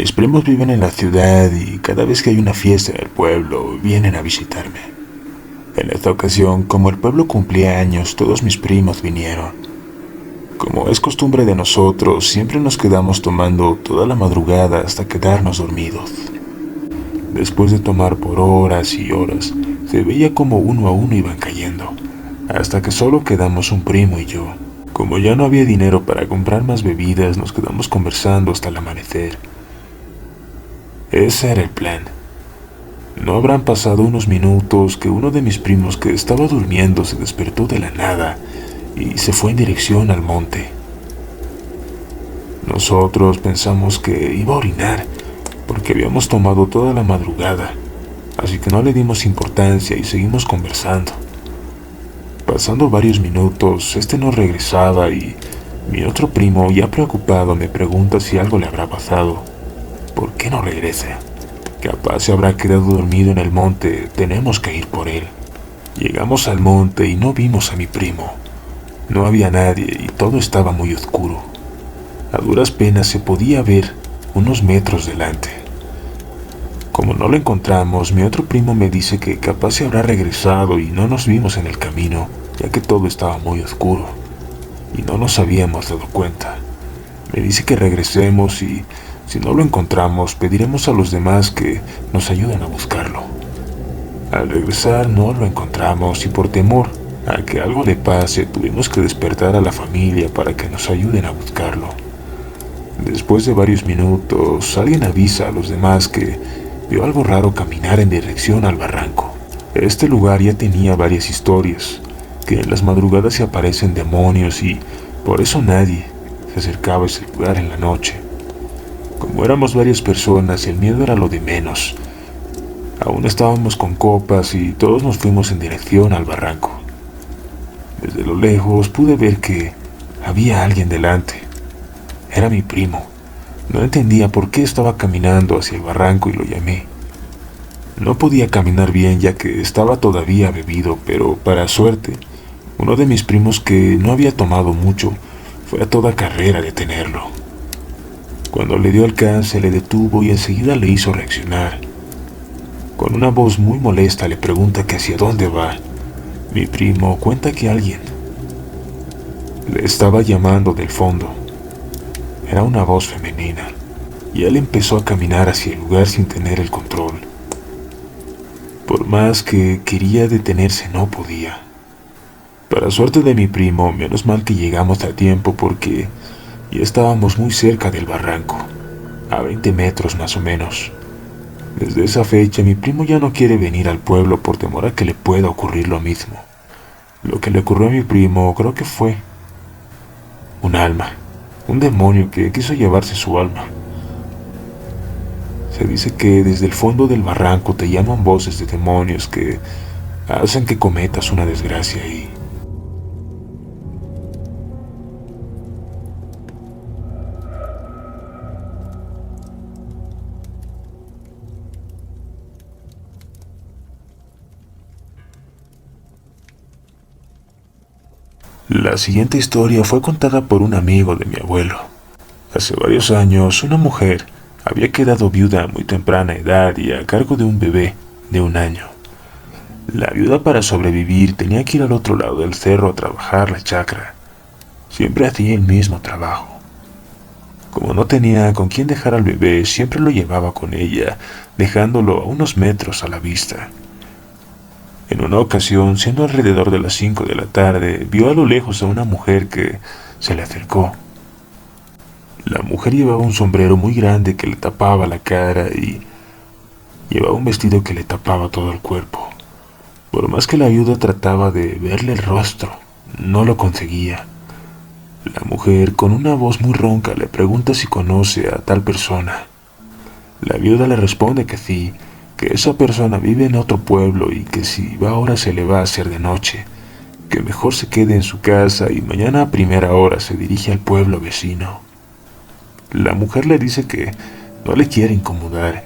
Mis primos viven en la ciudad y cada vez que hay una fiesta en el pueblo vienen a visitarme. En esta ocasión, como el pueblo cumplía años, todos mis primos vinieron. Como es costumbre de nosotros, siempre nos quedamos tomando toda la madrugada hasta quedarnos dormidos. Después de tomar por horas y horas, se veía como uno a uno iban cayendo, hasta que solo quedamos un primo y yo. Como ya no había dinero para comprar más bebidas, nos quedamos conversando hasta el amanecer. Ese era el plan. No habrán pasado unos minutos que uno de mis primos que estaba durmiendo se despertó de la nada y se fue en dirección al monte. Nosotros pensamos que iba a orinar porque habíamos tomado toda la madrugada, así que no le dimos importancia y seguimos conversando. Pasando varios minutos, este no regresaba y mi otro primo, ya preocupado, me pregunta si algo le habrá pasado. ¿Por qué no regresa? Capaz se habrá quedado dormido en el monte, tenemos que ir por él. Llegamos al monte y no vimos a mi primo. No había nadie y todo estaba muy oscuro. A duras penas se podía ver unos metros delante. Como no lo encontramos, mi otro primo me dice que capaz se habrá regresado y no nos vimos en el camino, ya que todo estaba muy oscuro y no nos habíamos dado cuenta. Me dice que regresemos y si no lo encontramos, pediremos a los demás que nos ayuden a buscarlo. Al regresar no lo encontramos y por temor a que algo le pase, tuvimos que despertar a la familia para que nos ayuden a buscarlo. Después de varios minutos, alguien avisa a los demás que vio algo raro caminar en dirección al barranco. Este lugar ya tenía varias historias, que en las madrugadas se aparecen demonios y por eso nadie se acercaba a ese lugar en la noche. Como éramos varias personas, el miedo era lo de menos. Aún estábamos con copas y todos nos fuimos en dirección al barranco. Desde lo lejos pude ver que había alguien delante. Era mi primo. No entendía por qué estaba caminando hacia el barranco y lo llamé. No podía caminar bien ya que estaba todavía bebido, pero para suerte, uno de mis primos que no había tomado mucho fue a toda carrera a detenerlo. Cuando le dio alcance le detuvo y enseguida le hizo reaccionar. Con una voz muy molesta le pregunta que hacia dónde va. Mi primo cuenta que alguien le estaba llamando del fondo. Era una voz femenina y él empezó a caminar hacia el lugar sin tener el control. Por más que quería detenerse no podía. Para suerte de mi primo, menos mal que llegamos a tiempo porque ya estábamos muy cerca del barranco, a 20 metros más o menos. Desde esa fecha mi primo ya no quiere venir al pueblo por temor a que le pueda ocurrir lo mismo. Lo que le ocurrió a mi primo creo que fue un alma, un demonio que quiso llevarse su alma. Se dice que desde el fondo del barranco te llaman voces de demonios que hacen que cometas una desgracia y la siguiente historia fue contada por un amigo de mi abuelo. Hace varios años, una mujer había quedado viuda a muy temprana edad y a cargo de un bebé de 1 año. La viuda, para sobrevivir, tenía que ir al otro lado del cerro a trabajar la chacra. Siempre hacía el mismo trabajo. Como no tenía con quién dejar al bebé, siempre lo llevaba con ella, dejándolo a unos metros a la vista. En una ocasión, siendo alrededor de las 5 de la tarde, vio a lo lejos a una mujer que se le acercó. La mujer llevaba un sombrero muy grande que le tapaba la cara y llevaba un vestido que le tapaba todo el cuerpo. Por más que la viuda trataba de verle el rostro, no lo conseguía. La mujer, con una voz muy ronca, le pregunta si conoce a tal persona. La viuda le responde que sí, que esa persona vive en otro pueblo y que si va ahora se le va a hacer de noche, que mejor se quede en su casa y mañana a primera hora se dirige al pueblo vecino. La mujer le dice que no le quiere incomodar,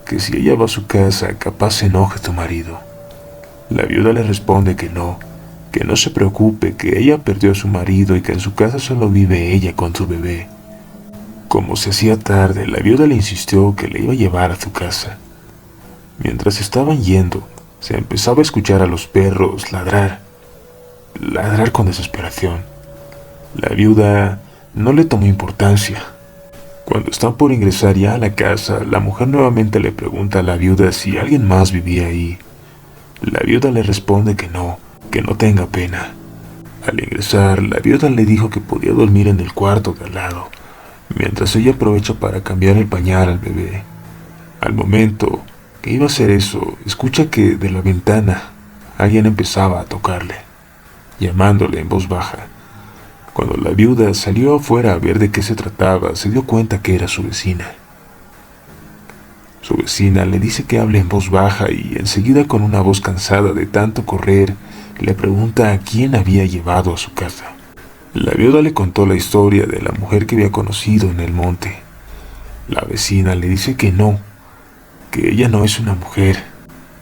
que si ella va a su casa capaz se enoje su marido. La viuda le responde que no se preocupe, que ella perdió a su marido y que en su casa solo vive ella con su bebé. Como se hacía tarde, la viuda le insistió que le iba a llevar a su casa. Mientras estaban yendo, se empezaba a escuchar a los perros ladrar con desesperación. La viuda no le tomó importancia. Cuando están por ingresar ya a la casa, la mujer nuevamente le pregunta a la viuda si alguien más vivía ahí. La viuda le responde que no tenga pena. Al ingresar, la viuda le dijo que podía dormir en el cuarto de al lado, mientras ella aprovecha para cambiar el pañal al bebé. Al momento que iba a hacer eso, escucha que de la ventana alguien empezaba a tocarle, llamándole en voz baja. Cuando la viuda salió afuera a ver de qué se trataba, se dio cuenta que era su vecina. Su vecina le dice que hable en voz baja y enseguida, con una voz cansada de tanto correr, le pregunta a quién había llevado a su casa. La viuda le contó la historia de la mujer que había conocido en el monte. La vecina le dice que ella no es una mujer,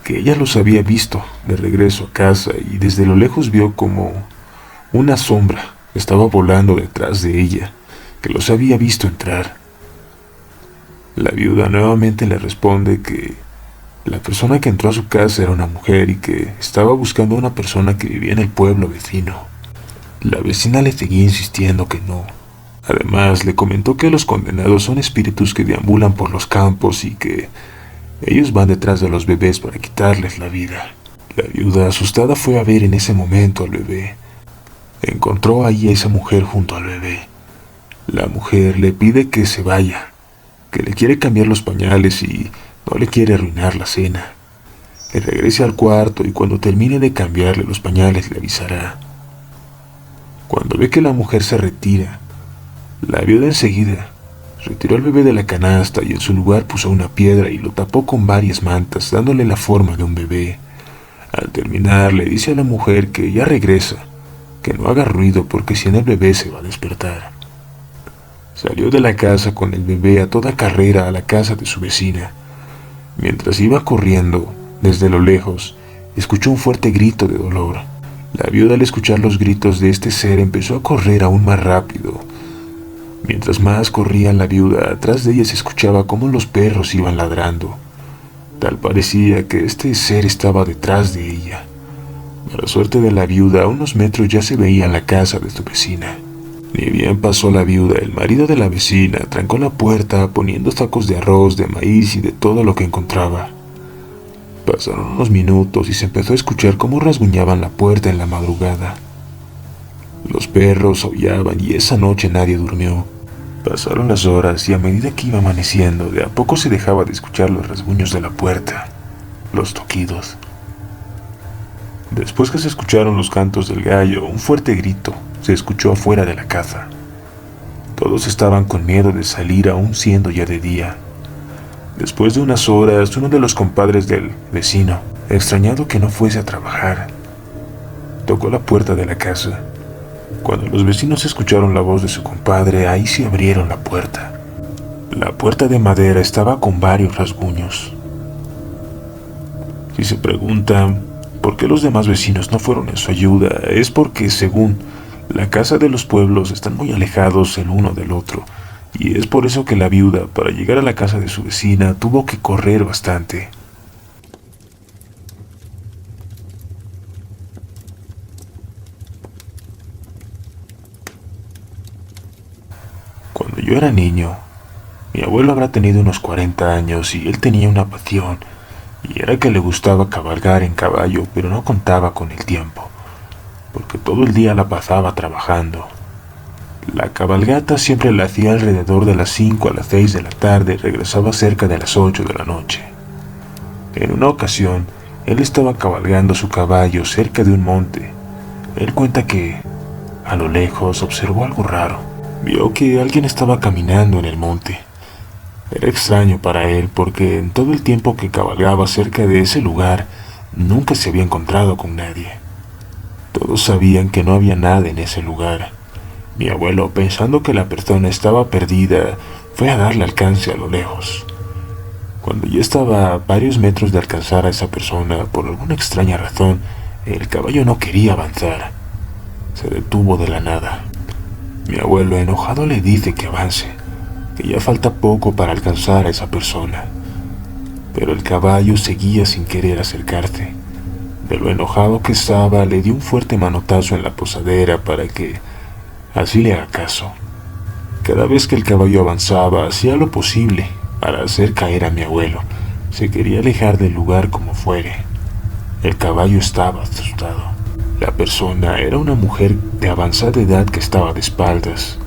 que ella los había visto de regreso a casa y desde lo lejos vio como una sombra estaba volando detrás de ella, que los había visto entrar. La viuda nuevamente le responde que la persona que entró a su casa era una mujer y que estaba buscando a una persona que vivía en el pueblo vecino. La vecina le seguía insistiendo que no. Además, le comentó que los condenados son espíritus que deambulan por los campos y que ellos van detrás de los bebés para quitarles la vida. La viuda, asustada, fue a ver en ese momento al bebé. Encontró ahí a esa mujer junto al bebé. La mujer le pide que se vaya, que le quiere cambiar los pañales y no le quiere arruinar la cena. Que regrese al cuarto y cuando termine de cambiarle los pañales le avisará. Cuando ve que la mujer se retira, la viuda enseguida retiró al bebé de la canasta y en su lugar puso una piedra y lo tapó con varias mantas, dándole la forma de un bebé. Al terminar, le dice a la mujer que ya regresa, que no haga ruido porque si no el bebé se va a despertar. Salió de la casa con el bebé a toda carrera a la casa de su vecina. Mientras iba corriendo, desde lo lejos, escuchó un fuerte grito de dolor. La viuda, al escuchar los gritos de este ser, empezó a correr aún más rápido. Mientras más corría la viuda, atrás de ella se escuchaba cómo los perros iban ladrando. Tal parecía que este ser estaba detrás de ella. Para suerte de la viuda, a unos metros ya se veía la casa de su vecina. Ni bien pasó la viuda, el marido de la vecina trancó la puerta poniendo sacos de arroz, de maíz y de todo lo que encontraba. Pasaron unos minutos y se empezó a escuchar cómo rasguñaban la puerta en la madrugada. Los perros aullaban y esa noche nadie durmió. Pasaron las horas y a medida que iba amaneciendo, de a poco se dejaba de escuchar los rasguños de la puerta, los toquidos. Después que se escucharon los cantos del gallo, un fuerte grito se escuchó afuera de la casa. Todos estaban con miedo de salir aún siendo ya de día. Después de unas horas, uno de los compadres del vecino, extrañado que no fuese a trabajar, tocó la puerta de la casa. Cuando los vecinos escucharon la voz de su compadre, ahí se abrieron la puerta. La puerta de madera estaba con varios rasguños. Si se preguntan por qué los demás vecinos no fueron en su ayuda, es porque, según la casa de los pueblos, están muy alejados el uno del otro, y es por eso que la viuda, para llegar a la casa de su vecina, tuvo que correr bastante. Cuando yo era niño, mi abuelo habrá tenido unos 40 años y él tenía una pasión, y era que le gustaba cabalgar en caballo, pero no contaba con el tiempo, porque todo el día la pasaba trabajando. La cabalgata siempre la hacía alrededor de las 5 a las 6 de la tarde y regresaba cerca de las 8 de la noche. En una ocasión, él estaba cabalgando su caballo cerca de un monte. Él cuenta que, a lo lejos, observó algo raro. Vio que alguien estaba caminando en el monte. Era extraño para él porque en todo el tiempo que cabalgaba cerca de ese lugar, nunca se había encontrado con nadie. Todos sabían que no había nada en ese lugar. Mi abuelo, pensando que la persona estaba perdida, fue a darle alcance a lo lejos. Cuando ya estaba a varios metros de alcanzar a esa persona, por alguna extraña razón, el caballo no quería avanzar. Se detuvo de la nada. Mi abuelo, enojado, le dice que avance, que ya falta poco para alcanzar a esa persona. Pero el caballo seguía sin querer acercarse. De lo enojado que estaba, le di un fuerte manotazo en la posadera para que así le haga caso. Cada vez que el caballo avanzaba, hacía lo posible para hacer caer a mi abuelo. Se quería alejar del lugar como fuere. El caballo estaba asustado. La persona era una mujer de avanzada edad que estaba de espaldas.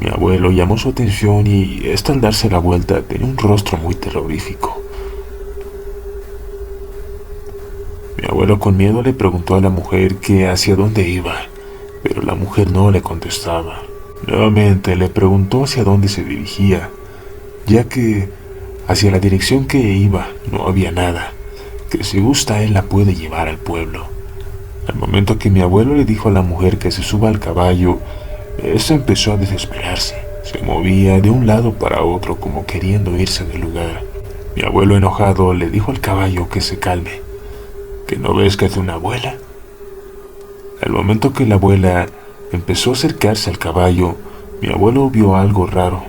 Mi abuelo llamó su atención y esta, al darse la vuelta, tenía un rostro muy terrorífico. Mi abuelo con miedo le preguntó a la mujer que hacia dónde iba, pero la mujer no le contestaba. Nuevamente le preguntó hacia dónde se dirigía, ya que hacia la dirección que iba no había nada, que si gusta él la puede llevar al pueblo. Al momento que mi abuelo le dijo a la mujer que se suba al caballo, esta empezó a desesperarse. Se movía de un lado para otro como queriendo irse del lugar. Mi abuelo enojado le dijo al caballo que se calme. ¿Que no ves que es una abuela? Al momento que la abuela empezó a acercarse al caballo, mi abuelo vio algo raro.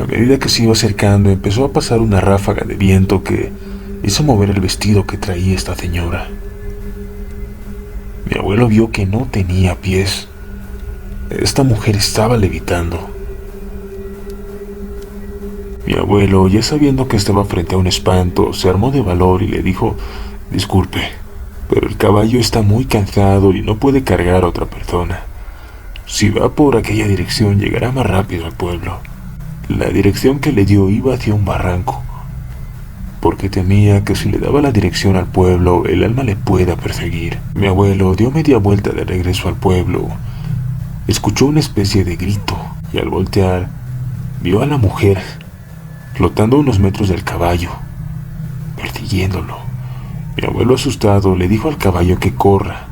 A medida que se iba acercando, empezó a pasar una ráfaga de viento que hizo mover el vestido que traía esta señora. Mi abuelo vio que no tenía pies. Esta mujer estaba levitando. Mi abuelo, ya sabiendo que estaba frente a un espanto, se armó de valor y le dijo: disculpe, pero el caballo está muy cansado y no puede cargar a otra persona. Si va por aquella dirección, llegará más rápido al pueblo. La dirección que le dio iba hacia un barranco, porque temía que si le daba la dirección al pueblo, el alma le pueda perseguir. Mi abuelo dio media vuelta de regreso al pueblo. Escuchó una especie de grito y al voltear, vio a la mujer flotando a unos metros del caballo, persiguiéndolo. Mi abuelo, asustado, le dijo al caballo que corra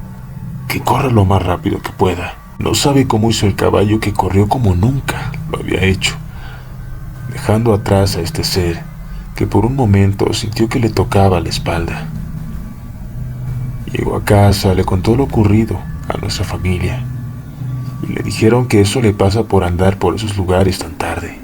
lo más rápido que pueda. No sabe cómo hizo el caballo, que corrió como nunca lo había hecho, dejando atrás a este ser que por un momento sintió que le tocaba la espalda. Llegó a casa, le contó lo ocurrido a nuestra familia y le dijeron que eso le pasa por andar por esos lugares tan tarde.